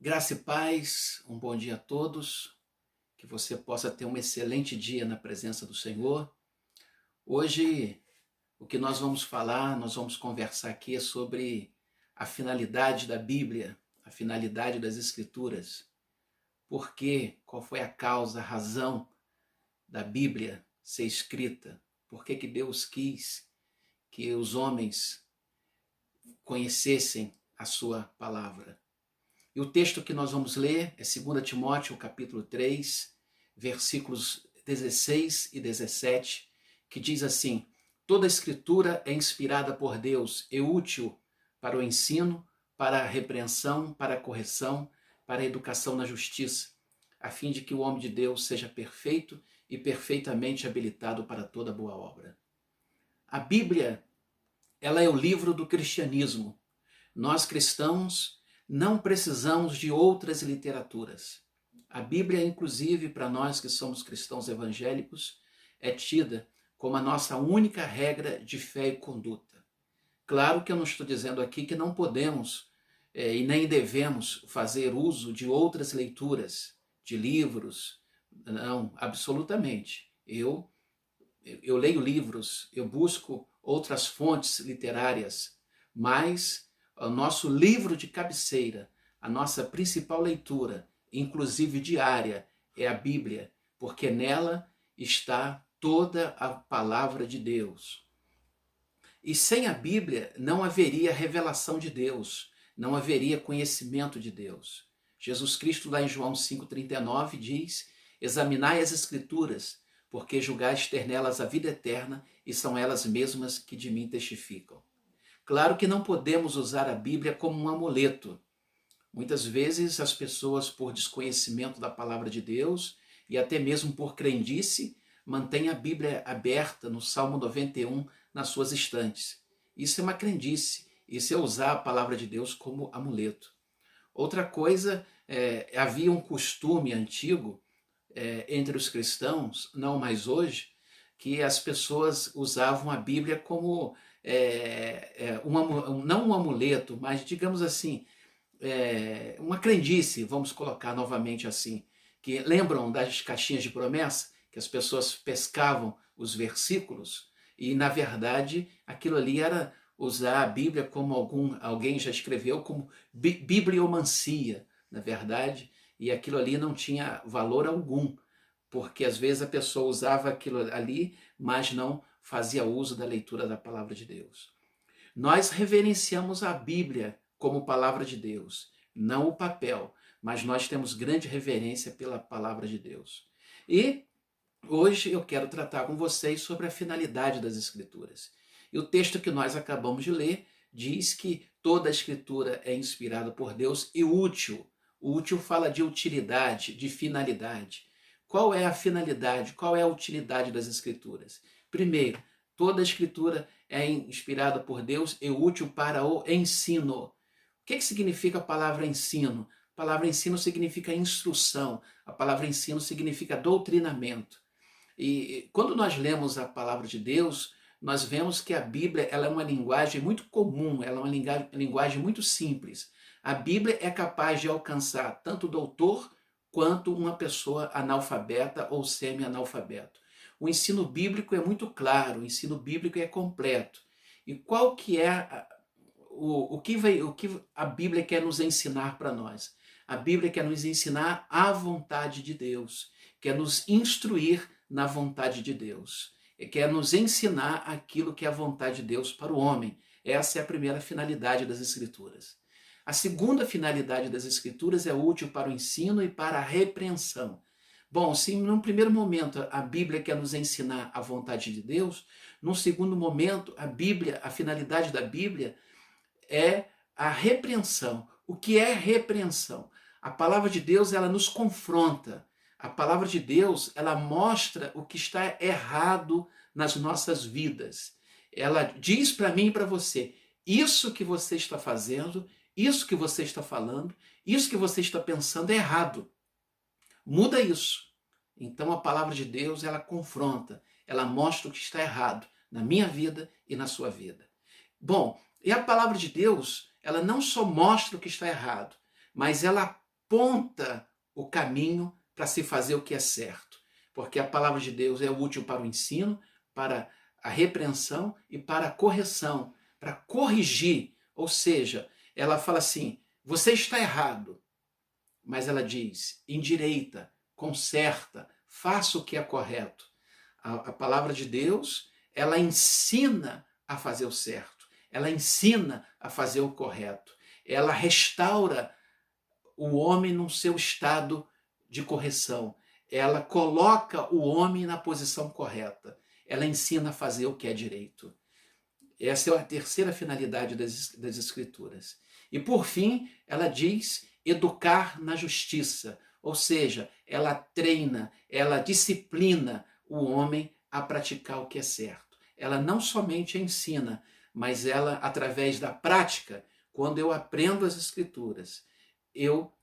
Graça e paz, um bom dia a todos, que você possa ter um excelente dia na presença do Senhor. Hoje, o que nós vamos falar, nós vamos conversar aqui é sobre a finalidade da Bíblia, a finalidade das Escrituras. Por quê? Qual foi a causa, a razão da Bíblia ser escrita? Por que que Deus quis que os homens conhecessem a sua palavra? E o texto que nós vamos ler é 2 Timóteo, capítulo 3, versículos 16 e 17, que diz assim: toda a escritura é inspirada por Deus e útil para o ensino, para a repreensão, para a correção, para a educação na justiça, a fim de que o homem de Deus seja perfeito e perfeitamente habilitado para toda boa obra. A Bíblia, ela é o livro do cristianismo. Nós cristãos não precisamos de outras literaturas. A Bíblia, inclusive, para nós que somos cristãos evangélicos, é tida como a nossa única regra de fé e conduta. Claro que eu não estou dizendo aqui que não podemos e nem devemos fazer uso de outras leituras, de livros. Não, absolutamente. Eu leio livros, eu busco outras fontes literárias, mas o nosso livro de cabeceira, a nossa principal leitura, inclusive diária, é a Bíblia, porque nela está toda a palavra de Deus. E sem a Bíblia não haveria revelação de Deus, não haveria conhecimento de Deus. Jesus Cristo, lá em João 5,39, diz: examinai as Escrituras, porque julgais ter nelas a vida eterna, e são elas mesmas que de mim testificam. Claro que não podemos usar a Bíblia como um amuleto. Muitas vezes as pessoas, por desconhecimento da palavra de Deus e até mesmo por crendice, mantêm a Bíblia aberta no Salmo 91 nas suas estantes. Isso é uma crendice, isso é usar a palavra de Deus como amuleto. Outra coisa, havia um costume antigo entre os cristãos, não mais hoje, que as pessoas usavam a Bíblia como não um amuleto, mas digamos assim, uma crendice, vamos colocar novamente assim, que lembram das caixinhas de promessa, que as pessoas pescavam os versículos, e na verdade aquilo ali era usar a Bíblia como alguém já escreveu, como bibliomancia, na verdade, e aquilo ali não tinha valor algum, porque às vezes a pessoa usava aquilo ali, mas não fazia uso da leitura da palavra de Deus. Nós reverenciamos a Bíblia como palavra de Deus, não o papel, mas nós temos grande reverência pela palavra de Deus. E hoje eu quero tratar com vocês sobre a finalidade das Escrituras. E o texto que nós acabamos de ler diz que toda a Escritura é inspirada por Deus e útil. O útil fala de utilidade, de finalidade. Qual é a finalidade, qual é a utilidade das Escrituras? Primeiro, toda a Escritura é inspirada por Deus e útil para o ensino. O que significa a palavra ensino? A palavra ensino significa instrução, a palavra ensino significa doutrinamento. E quando nós lemos a palavra de Deus, nós vemos que a Bíblia ela é uma linguagem muito comum, ela é uma linguagem muito simples. A Bíblia é capaz de alcançar tanto o doutor quanto uma pessoa analfabeta ou semi-analfabeto. O ensino bíblico é muito claro, o ensino bíblico é completo. E qual que é o que a Bíblia quer nos ensinar para nós? A Bíblia quer nos ensinar a vontade de Deus, quer nos instruir na vontade de Deus, quer nos ensinar aquilo que é a vontade de Deus para o homem. Essa é a primeira finalidade das Escrituras. A segunda finalidade das Escrituras é útil para o ensino e para a repreensão. Bom, se num primeiro momento a Bíblia quer nos ensinar a vontade de Deus, num segundo momento a finalidade da Bíblia é a repreensão. O que é repreensão? A palavra de Deus ela nos confronta. A palavra de Deus ela mostra o que está errado nas nossas vidas. Ela diz para mim e para você, isso que você está fazendo, isso que você está falando, isso que você está pensando é errado. Muda isso. Então a palavra de Deus, ela confronta, ela mostra o que está errado na minha vida e na sua vida. Bom, e a palavra de Deus, ela não só mostra o que está errado, mas ela aponta o caminho para se fazer o que é certo. Porque a palavra de Deus é útil para o ensino, para a repreensão e para a correção, para corrigir. Ou seja, ela fala assim, você está errado, mas ela diz, endireita, conserta, faça o que é correto. A palavra de Deus, ela ensina a fazer o certo, ela ensina a fazer o correto, ela restaura o homem no seu estado de correção, ela coloca o homem na posição correta, ela ensina a fazer o que é direito. Essa é a terceira finalidade das Escrituras. E por fim, ela diz educar na justiça, ou seja, ela treina, ela disciplina o homem a praticar o que é certo. Ela não somente ensina, mas ela, através da prática, quando eu aprendo as Escrituras, eu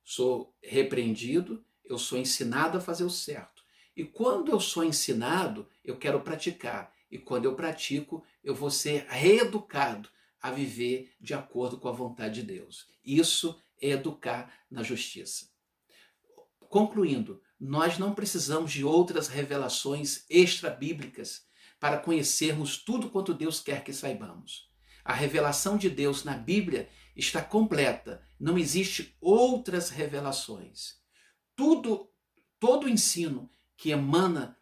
sou repreendido, eu sou ensinado a fazer o certo. E quando eu sou ensinado, eu quero praticar. E quando eu pratico, eu vou ser reeducado a viver de acordo com a vontade de Deus. Isso é educar na justiça. Concluindo, nós não precisamos de outras revelações extra-bíblicas para conhecermos tudo quanto Deus quer que saibamos. A revelação de Deus na Bíblia está completa, não existe outras revelações. Todo ensino que emana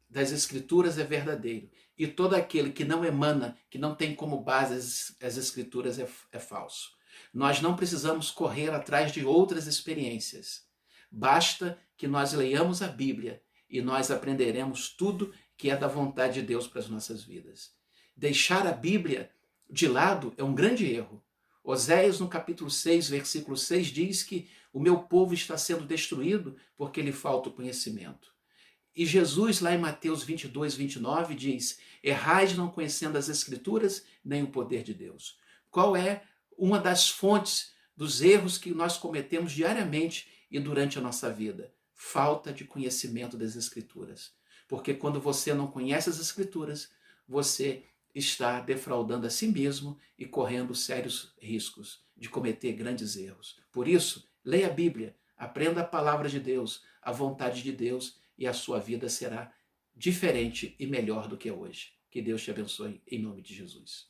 das Escrituras é verdadeiro, e todo aquele que não emana, que não tem como base as Escrituras é falso. Nós não precisamos correr atrás de outras experiências. Basta que nós leiamos a Bíblia e nós aprenderemos tudo que é da vontade de Deus para as nossas vidas. Deixar a Bíblia de lado é um grande erro. Oséias, no capítulo 6, versículo 6, diz que o meu povo está sendo destruído porque lhe falta o conhecimento. E Jesus, lá em Mateus 22, 29, diz, errais não conhecendo as Escrituras, nem o poder de Deus. Qual é uma das fontes dos erros que nós cometemos diariamente e durante a nossa vida? Falta de conhecimento das Escrituras. Porque quando você não conhece as Escrituras, você está defraudando a si mesmo e correndo sérios riscos de cometer grandes erros. Por isso, leia a Bíblia, aprenda a palavra de Deus, a vontade de Deus, e a sua vida será diferente e melhor do que é hoje. Que Deus te abençoe em nome de Jesus.